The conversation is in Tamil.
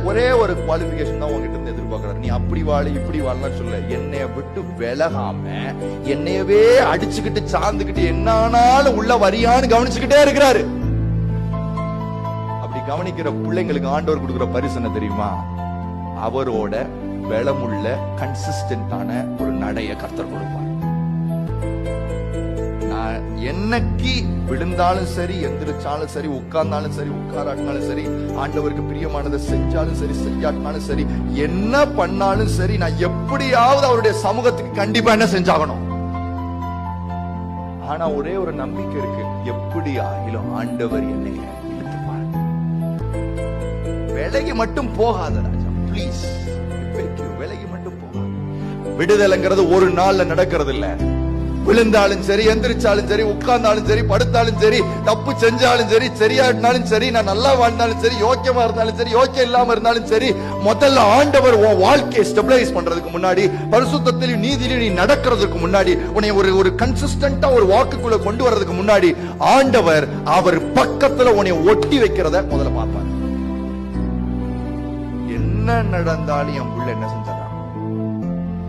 ஒரே ஒரு குவாலிபிகேஷன் தான் உங்ககிட்ட இருந்து எதிர்பார்க்கிறார். நீ அப்படி வாழ இப்படி வாழலாம் சொல்ல, என்னைய விட்டு விலகாம என்னையவே அடிச்சுக்கிட்டு சார்ந்துக்கிட்டு என்னானாலும் உள்ள வரியான்னு கவனிச்சுக்கிட்டே இருக்கிறாரு. அப்படி கவனிக்கிற பிள்ளைங்களுக்கு ஆண்டவர் கொடுக்கிற பரிசு என்ன தெரியுமா? அவரோட பலமுள்ள கன்சிஸ்டன்டான ஒரு நடைய கர்த்தர் கொடுப்பார். நான் என்னைக்கு விழுந்தாலும் சரி, எந்திரிச்சாலும் சரி, உட்கார்ந்தாலும் சரி, உட்காராட்டினாலும் சரி, ஆண்டவருக்கு பிரியமானதை செஞ்சாலும் சரி, செய்யாட்டினாலும் சரி, என்ன பண்ணாலும் சரி, நான் எப்படியாவது அவருடைய சமூகத்துக்கு கண்டிப்பா என்ன செஞ்சாகணும். ஆனா ஒரே ஒரு நம்பிக்கை இருக்கு, எப்படி ஆகிலும் ஆண்டவர் என்னை இழுத்துப்பார். விலகி மட்டும் போகாத ராஜா, பிளீஸ். விலகி மட்டும் போகாத. விடுதலைங்கிறது ஒரு நாள்ல நடக்கிறது இல்ல. விழுந்தாலும் சரி, எந்திரிச்சாலும் சரி, உட்கார்ந்தாலும் சரி, படுத்தாலும் சரி, தப்பு செஞ்சாலும் சரி, சரியாட்டினாலும் சரி, நான் நல்லா வாழ்ந்தாலும் சரி, யோக்கியமா இருந்தாலும் சரி, யோக்கியம் இல்லாம இருந்தாலும் சரி, முதல்ல ஆண்டவர் உன் வாழ்க்கையை ஸ்டெபிலைஸ் பண்றதுக்கு முன்னாடி, பரிசுத்தத்திலும் நீதியிலும் நீ நடக்கிறதுக்கு முன்னாடி, உன்னை ஒரு கன்சிஸ்டன்டா ஒரு வாக்குக்குள்ள கொண்டு வர்றதுக்கு முன்னாடி, ஆண்டவர் அவர் பக்கத்துல உன்னை ஒட்டி வைக்கிறத முதல்ல பார்ப்பார். என்ன நடந்தாலும் என் புள்ள என்ன செஞ்சார்?